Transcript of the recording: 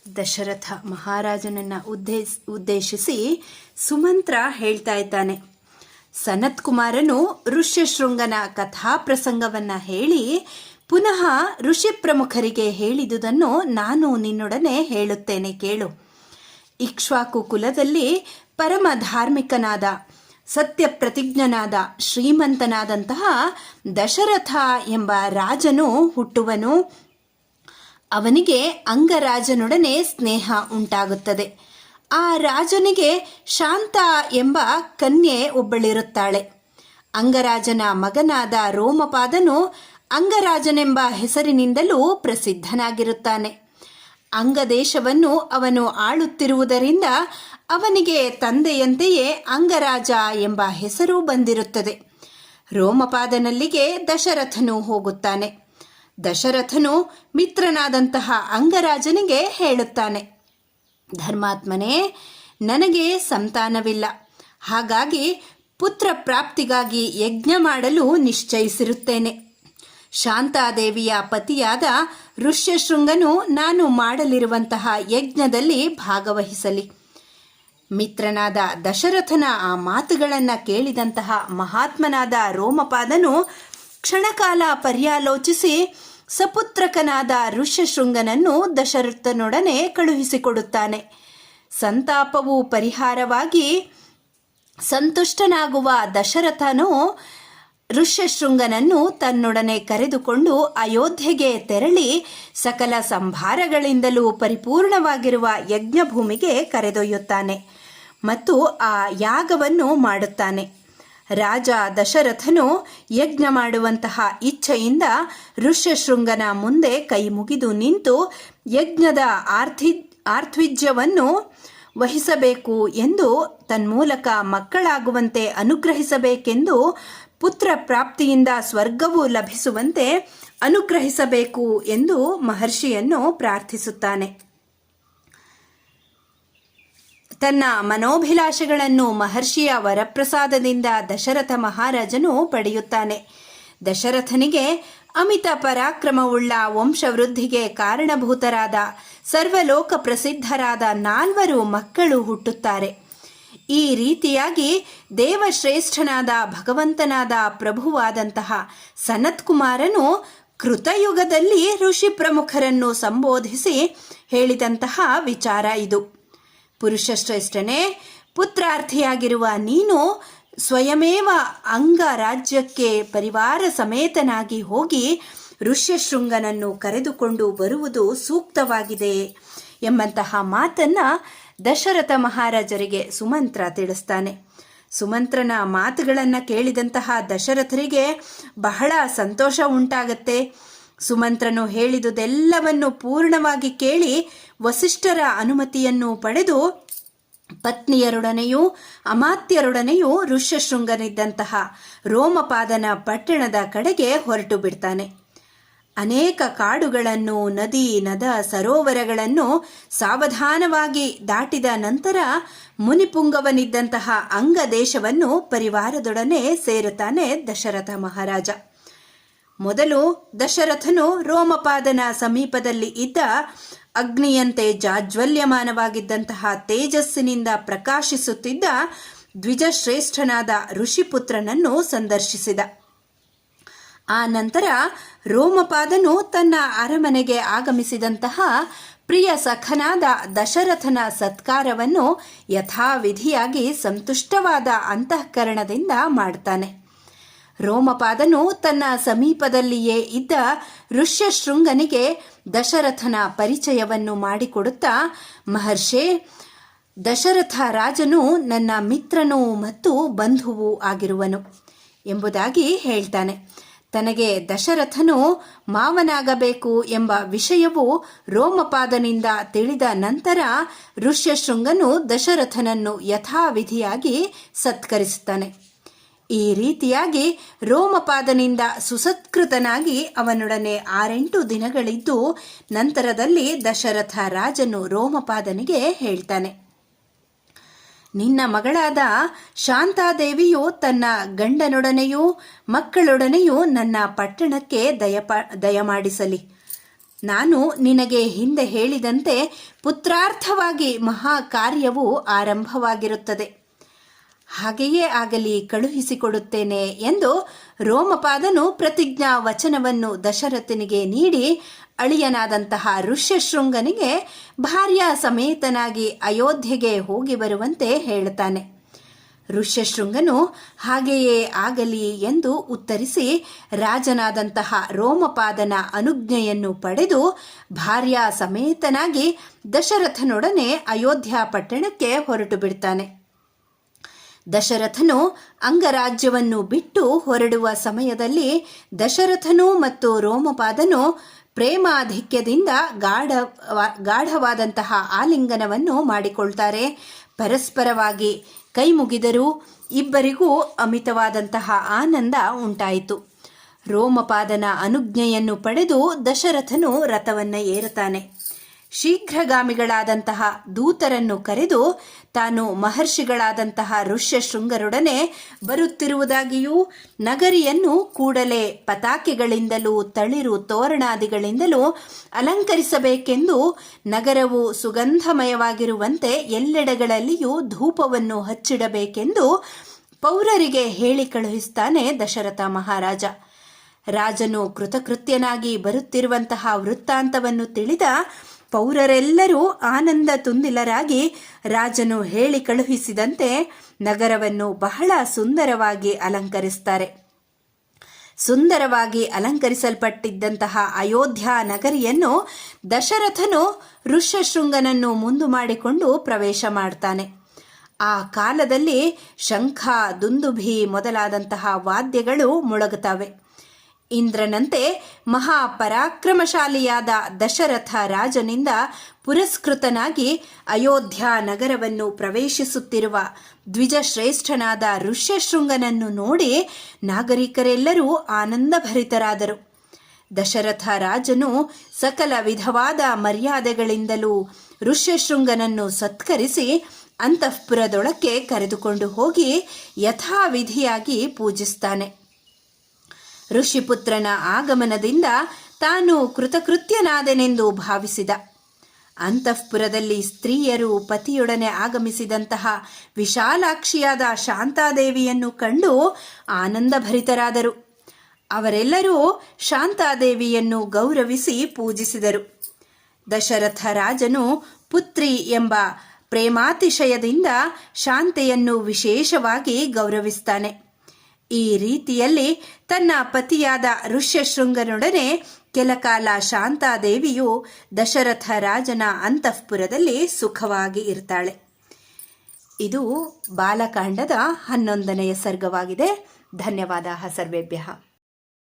ದಶರಥ ಮಹಾರಾಜನನ್ನು ಉದ್ದೇಶಿಸಿ ಸುಮಂತ್ರ ಹೇಳ್ತಾ ಇದ್ದಾನೆ. ಸನತ್ ಕುಮಾರನು ಋಷ್ಯಶೃಂಗನ ಕಥಾಪ್ರಸಂಗವನ್ನು ಹೇಳಿ ಪುನಃ ಋಷಿ ಪ್ರಮುಖರಿಗೆ ಹೇಳಿದುದನ್ನು ನಾನು ನಿನ್ನೊಡನೆ ಹೇಳುತ್ತೇನೆ ಕೇಳು. ಇಕ್ಷ್ವಾಕು ಕುಲದಲ್ಲಿ ಪರಮ ಧಾರ್ಮಿಕನಾದ ಸತ್ಯ ಪ್ರತಿಜ್ಞನಾದ ಶ್ರೀಮಂತನಾದಂತಹ ದಶರಥ ಎಂಬ ರಾಜನು ಹುಟ್ಟುವನು. ಅವನಿಗೆ ಅಂಗರಾಜನೊಡನೆ ಸ್ನೇಹ ಉಂಟಾಗುತ್ತದೆ. ಆ ರಾಜನಿಗೆ ಶಾಂತ ಎಂಬ ಕನ್ಯೆ ಒಬ್ಬಳಿರುತ್ತಾಳೆ. ಅಂಗರಾಜನ ಮಗನಾದ ರೋಮಪಾದನು ಅಂಗರಾಜನೆಂಬ ಹೆಸರಿನಿಂದಲೂ ಪ್ರಸಿದ್ಧನಾಗಿರುತ್ತಾನೆ. ಅಂಗದೇಶವನ್ನು ಅವನು ಆಳುತ್ತಿರುವುದರಿಂದ ಅವನಿಗೆ ತಂದೆಯಂತೆಯೇ ಅಂಗರಾಜ ಎಂಬ ಹೆಸರು ಬಂದಿರುತ್ತದೆ. ರೋಮಪಾದನಲ್ಲಿಗೆ ದಶರಥನು ಹೋಗುತ್ತಾನೆ. ದಶರಥನು ಮಿತ್ರನಾದಂತಹ ಅಂಗರಾಜನಿಗೆ ಹೇಳುತ್ತಾನೆ, ಧರ್ಮಾತ್ಮನೇ, ನನಗೆ ಸಂತಾನವಿಲ್ಲ. ಹಾಗಾಗಿ ಪುತ್ರ ಪ್ರಾಪ್ತಿಗಾಗಿ ಯಜ್ಞ ಮಾಡಲು ನಿಶ್ಚಯಿಸಿರುತ್ತೇನೆ. ಶಾಂತಾದೇವಿಯ ಪತಿಯಾದ ಋಷ್ಯಶೃಂಗನು ನಾನು ಮಾಡಲಿರುವಂತಹ ಯಜ್ಞದಲ್ಲಿ ಭಾಗವಹಿಸಲಿ. ಮಿತ್ರನಾದ ದಶರಥನ ಆ ಮಾತುಗಳನ್ನು ಕೇಳಿದಂತಹ ಮಹಾತ್ಮನಾದ ರೋಮಪಾದನು ಕ್ಷಣಕಾಲ ಪರ್ಯಾಲೋಚಿಸಿ ಸಪುತ್ರಕನಾದ ಋಷ್ಯಶೃಂಗನನ್ನು ದಶರಥನೊಡನೆ ಕಳುಹಿಸಿಕೊಡುತ್ತಾನೆ. ಸಂತಾಪವು ಪರಿಹಾರವಾಗಿ ಸಂತುಷ್ಟನಾಗುವ ದಶರಥನು ಋಷ್ಯಶೃಂಗನನ್ನು ತನ್ನೊಡನೆ ಕರೆದುಕೊಂಡು ಅಯೋಧ್ಯೆಗೆ ತೆರಳಿ ಸಕಲ ಸಂಭಾರಗಳಿಂದಲೂ ಪರಿಪೂರ್ಣವಾಗಿರುವ ಯಜ್ಞಭೂಮಿಗೆ ಕರೆದೊಯ್ಯುತ್ತಾನೆ ಮತ್ತು ಆ ಯಾಗವನ್ನು ಮಾಡುತ್ತಾನೆ. ರಾಜ ದಶರಥನು ಯಜ್ಞ ಮಾಡುವಂತಹ ಇಚ್ಛೆಯಿಂದ ಋಷ್ಯಶೃಂಗನ ಮುಂದೆ ಕೈ ಮುಗಿದು ನಿಂತು ಯಜ್ಞದ ಆರ್ಧ್ವಿಜ್ಯವನ್ನು ವಹಿಸಬೇಕು ಎಂದು ತನ್ಮೂಲಕ ಮಕ್ಕಳಾಗುವಂತೆ ಅನುಗ್ರಹಿಸಬೇಕೆಂದು ಪುತ್ರ ಪ್ರಾಪ್ತಿಯಿಂದ ಸ್ವರ್ಗವು ಲಭಿಸುವಂತೆ ಅನುಗ್ರಹಿಸಬೇಕು ಎಂದು ಮಹರ್ಷಿಯನ್ನು ಪ್ರಾರ್ಥಿಸುತ್ತಾನೆ. ತನ್ನ ಮನೋಭಿಲಾಷೆಗಳನ್ನು ಮಹರ್ಷಿಯ ವರಪ್ರಸಾದದಿಂದ ದಶರಥ ಮಹಾರಾಜನು ಪಡೆಯುತ್ತಾನೆ. ದಶರಥನಿಗೆ ಅಮಿತ ಪರಾಕ್ರಮವುಳ್ಳ ವಂಶವೃದ್ಧಿಗೆ ಕಾರಣಭೂತರಾದ ಸರ್ವಲೋಕ ಪ್ರಸಿದ್ಧರಾದ 4 ಮಕ್ಕಳು ಹುಟ್ಟುತ್ತಾರೆ. ಈ ರೀತಿಯಾಗಿ ದೇವಶ್ರೇಷ್ಠನಾದ ಭಗವಂತನಾದ ಪ್ರಭುವಾದಂತಹ ಸನತ್ ಕುಮಾರನು ಕೃತಯುಗದಲ್ಲಿ ಋಷಿ ಪ್ರಮುಖರನ್ನು ಸಂಬೋಧಿಸಿ ಹೇಳಿದಂತಹ ವಿಚಾರ ಇದು. ಪುರುಷಶ್ರೇಷ್ಠನೇ, ಪುತ್ರಾರ್ಥಿಯಾಗಿರುವ ನೀನು ಸ್ವಯಮೇವ ಅಂಗರಾಜ್ಯಕ್ಕೆ ಪರಿವಾರ ಸಮೇತನಾಗಿ ಹೋಗಿ ಋಷ್ಯಶೃಂಗನನ್ನು ಕರೆದುಕೊಂಡು ಬರುವುದು ಸೂಕ್ತವಾಗಿದೆ ಎಂಬಂತಹ ಮಾತನ್ನು ದಶರಥ ಮಹಾರಾಜರಿಗೆ ಸುಮಂತ್ರ ತಿಳಿಸ್ತಾನೆ. ಸುಮಂತ್ರನ ಮಾತುಗಳನ್ನು ಕೇಳಿದಂತಹ ದಶರಥರಿಗೆ ಬಹಳ ಸಂತೋಷ ಉಂಟಾಗತ್ತೆ. ಸುಮಂತ್ರನು ಹೇಳಿದುದೆಲ್ಲವನ್ನು ಪೂರ್ಣವಾಗಿ ಕೇಳಿ ವಸಿಷ್ಠರ ಅನುಮತಿಯನ್ನು ಪಡೆದು ಪತ್ನಿಯರೊಡನೆಯೂ ಅಮಾತ್ಯರೊಡನೆಯೂ ಋಷ್ಯಶೃಂಗನಿದ್ದಂತಹ ರೋಮಪಾದನ ಪಟ್ಟಣದ ಕಡೆಗೆ ಹೊರಟು ಬಿಡ್ತಾನೆ. ಅನೇಕ ಕಾಡುಗಳನ್ನು, ನದಿ, ನದ, ಸರೋವರಗಳನ್ನು ಸಾವಧಾನವಾಗಿ ದಾಟಿದ ನಂತರ ಮುನಿಪುಂಗವನಿದ್ದಂತಹ ಅಂಗದೇಶವನ್ನು ಪರಿವಾರದೊಡನೆ ಸೇರುತ್ತಾನೆ ದಶರಥ ಮಹಾರಾಜ. ಮೊದಲು ದಶರಥನು ರೋಮಪಾದನ ಸಮೀಪದಲ್ಲಿ ಇದ್ದ ಅಗ್ನಿಯಂತೆ ಜಾಜ್ವಲ್ಯಮಾನವಾಗಿದ್ದಂತಹ ತೇಜಸ್ಸಿನಿಂದ ಪ್ರಕಾಶಿಸುತ್ತಿದ್ದ ದ್ವಿಜಶ್ರೇಷ್ಠನಾದ ಋಷಿಪುತ್ರನನ್ನು ಸಂದರ್ಶಿಸಿದ. ಆ ನಂತರ ರೋಮಪಾದನು ತನ್ನ ಅರಮನೆಗೆ ಆಗಮಿಸಿದಂತಹ ಪ್ರಿಯ ಸಖನಾದ ದಶರಥನ ಸತ್ಕಾರವನ್ನು ಯಥಾವಿಧಿಯಾಗಿ ಸಂತುಷ್ಟವಾದ ಅಂತಃಕರಣದಿಂದ ಮಾಡ್ತಾನೆ. ರೋಮಪಾದನು ತನ್ನ ಸಮೀಪದಲ್ಲಿಯೇ ಇದ್ದ ಋಷ್ಯಶೃಂಗನಿಗೆ ದಶರಥನ ಪರಿಚಯವನ್ನು ಮಾಡಿಕೊಡುತ್ತಾ, ಮಹರ್ಷೇ, ದಶರಥ ರಾಜನು ನನ್ನ ಮಿತ್ರನೂ ಮತ್ತು ಬಂಧುವೂ ಆಗಿರುವನು ಎಂಬುದಾಗಿ ಹೇಳ್ತಾನೆ. ತನಗೆ ದಶರಥನು ಮಾವನಾಗಬೇಕು ಎಂಬ ವಿಷಯವು ರೋಮಪಾದನಿಂದ ತಿಳಿದ ನಂತರ ಋಷ್ಯಶೃಂಗನು ದಶರಥನನ್ನು ಯಥಾವಿಧಿಯಾಗಿ ಸತ್ಕರಿಸುತ್ತಾನೆ. ಈ ರೀತಿಯಾಗಿ ರೋಮಪಾದನಿಂದ ಸುಸತ್ಕೃತನಾಗಿ ಅವನೊಡನೆ 6-8 ದಿನಗಳಿದ್ದು ನಂತರದಲ್ಲಿ ದಶರಥ ರಾಜನು ರೋಮಪಾದನಿಗೆ ಹೇಳ್ತಾನೆ, ನಿನ್ನ ಮಗಳಾದ ಶಾಂತಾದೇವಿಯು ತನ್ನ ಗಂಡನೊಡನೆಯೂ ಮಕ್ಕಳೊಡನೆಯೂ ನನ್ನ ಪಟ್ಟಣಕ್ಕೆ ದಯಮಾಡಿಸಲಿ. ನಾನು ನಿನಗೆ ಹಿಂದೆ ಹೇಳಿದಂತೆ ಪುತ್ರಾರ್ಥವಾಗಿ ಮಹಾ ಕಾರ್ಯವು ಆರಂಭವಾಗಿರುತ್ತದೆ. ಹಾಗೆಯೇ ಆಗಲಿ, ಕಳುಹಿಸಿಕೊಡುತ್ತೇನೆ ಎಂದು ರೋಮಪಾದನು ಪ್ರತಿಜ್ಞಾ ವಚನವನ್ನು ದಶರಥನಿಗೆ ನೀಡಿ ಅಳಿಯನಾದಂತಹ ಋಷ್ಯಶೃಂಗನಿಗೆ ಭಾರ್ಯಾ ಸಮೇತನಾಗಿ ಅಯೋಧ್ಯೆಗೆ ಹೋಗಿ ಬರುವಂತೆ ಹೇಳುತ್ತಾನೆ. ಋಷ್ಯಶೃಂಗನು ಹಾಗೆಯೇ ಆಗಲಿ ಎಂದು ಉತ್ತರಿಸಿ ರಾಜನಾದಂತಹ ರೋಮಪಾದನ ಅನುಜ್ಞೆಯನ್ನು ಪಡೆದು ಭಾರ್ಯಾ ಸಮೇತನಾಗಿ ದಶರಥನೊಡನೆ ಅಯೋಧ್ಯ ಪಟ್ಟಣಕ್ಕೆ ಹೊರಟು ಬಿಡ್ತಾನೆ. ದಶರಥನು ಅಂಗರಾಜ್ಯವನ್ನು ಬಿಟ್ಟು ಹೊರಡುವ ಸಮಯದಲ್ಲಿ ದಶರಥನು ಮತ್ತು ರೋಮಪಾದನು ಪ್ರೇಮಾಧಿಕ್ಯದಿಂದ ಗಾಢವಾದಂತಹ ಆಲಿಂಗನವನ್ನು ಮಾಡಿಕೊಳ್ತಾರೆ. ಪರಸ್ಪರವಾಗಿ ಕೈ ಮುಗಿದರೂ ಇಬ್ಬರಿಗೂ ಅಮಿತವಾದಂತಹ ಆನಂದ ಉಂಟಾಯಿತು. ರೋಮಪಾದನ ಅನುಜ್ಞೆಯನ್ನು ಪಡೆದು ದಶರಥನು ರಥವನ್ನು ಏರುತ್ತಾನೆ. ಶೀಘ್ರಗಾಮಿಗಳಾದಂತಹ ದೂತರನ್ನು ಕರೆದು ತಾನು ಮಹರ್ಷಿಗಳಾದಂತಹ ಋಷ್ಯಶೃಂಗರೊಡನೆ ಬರುತ್ತಿರುವುದಾಗಿಯೂ ನಗರಿಯನ್ನು ಕೂಡಲೇ ಪತಾಕೆಗಳಿಂದಲೂ ತಳಿರು ತೋರಣಾದಿಗಳಿಂದಲೂ ಅಲಂಕರಿಸಬೇಕೆಂದು ನಗರವು ಸುಗಂಧಮಯವಾಗಿರುವಂತೆ ಎಲ್ಲೆಡೆಗಳಲ್ಲಿಯೂ ಧೂಪವನ್ನು ಹಚ್ಚಿಡಬೇಕೆಂದು ಪೌರರಿಗೆ ಹೇಳಿ ಕಳುಹಿಸ್ತಾನೆ ದಶರಥ ಮಹಾರಾಜ. ರಾಜನು ಕೃತಕೃತ್ಯನಾಗಿ ಬರುತ್ತಿರುವಂತಹ ವೃತ್ತಾಂತವನ್ನು ತಿಳಿದ ಪೌರರೆಲ್ಲರೂ ಆನಂದ ತುಂದಿಲರಾಗಿ ರಾಜನು ಹೇಳಿ ಕಳುಹಿಸಿದಂತೆ ನಗರವನ್ನು ಬಹಳ ಸುಂದರವಾಗಿ ಅಲಂಕರಿಸ್ತಾರೆ. ಸುಂದರವಾಗಿ ಅಲಂಕರಿಸಲ್ಪಟ್ಟಿದ್ದಂತಹ ಅಯೋಧ್ಯ ನಗರಿಯನ್ನು ದಶರಥನು ಋಷ್ಯಶೃಂಗನನ್ನು ಮುಂದು ಮಾಡಿಕೊಂಡು ಪ್ರವೇಶ ಮಾಡ್ತಾನೆ. ಆ ಕಾಲದಲ್ಲಿ ಶಂಖ, ದುಂದುಭಿ ಮೊದಲಾದಂತಹ ವಾದ್ಯಗಳು ಮೊಳಗುತ್ತವೆ. ಇಂದ್ರನಂತೆ ಮಹಾಪರಾಕ್ರಮಶಾಲಿಯಾದ ದಶರಥ ರಾಜನಿಂದ ಪುರಸ್ಕೃತನಾಗಿ ಅಯೋಧ್ಯ ನಗರವನ್ನು ಪ್ರವೇಶಿಸುತ್ತಿರುವ ದ್ವಿಜಶ್ರೇಷ್ಠನಾದ ಋಷ್ಯಶೃಂಗನನ್ನು ನೋಡಿ ನಾಗರಿಕರೆಲ್ಲರೂ ಆನಂದಭರಿತರಾದರು. ದಶರಥ ರಾಜನು ಸಕಲ ವಿಧವಾದ ಮರ್ಯಾದೆಗಳಿಂದಲೂ ಋಷ್ಯಶೃಂಗನನ್ನು ಸತ್ಕರಿಸಿ ಅಂತಃಪುರದೊಳಕ್ಕೆ ಕರೆದುಕೊಂಡು ಹೋಗಿ ಯಥಾವಿಧಿಯಾಗಿ ಪೂಜಿಸ್ತಾನೆ. ಋಷಿಪುತ್ರನ ಆಗಮನದಿಂದ ತಾನು ಕೃತಕೃತ್ಯನಾದೆನೆಂದು ಭಾವಿಸಿದ. ಅಂತಃಪುರದಲ್ಲಿ ಸ್ತ್ರೀಯರು ಪತಿಯೊಡನೆ ಆಗಮಿಸಿದಂತಹ ವಿಶಾಲಾಕ್ಷಿಯಾದ ಶಾಂತಾದೇವಿಯನ್ನು ಕಂಡು ಆನಂದಭರಿತರಾದರು. ಅವರೆಲ್ಲರೂ ಶಾಂತಾದೇವಿಯನ್ನು ಗೌರವಿಸಿ ಪೂಜಿಸಿದರು. ದಶರಥ ರಾಜನು ಪುತ್ರಿ ಎಂಬ ಪ್ರೇಮಾತಿಶಯದಿಂದ ಶಾಂತೆಯನ್ನು ವಿಶೇಷವಾಗಿ ಗೌರವಿಸ್ತಾನೆ. ಈ ರೀತಿಯಲ್ಲಿ ತನ್ನ ಪತಿಯಾದ ಋಷ್ಯಶೃಂಗನೊಡನೆ ಕೆಲಕಾಲ ಶಾಂತಾದೇವಿಯು ದಶರಥ ರಾಜನ ಅಂತಃಪುರದಲ್ಲಿ ಸುಖವಾಗಿ ಇರ್ತಾಳೆ. ಇದು ಬಾಲಕಾಂಡದ 11ನೇ ಸರ್ಗವಾಗಿದೆ. ಧನ್ಯವಾದ ಸರ್ವೇಭ್ಯಃ.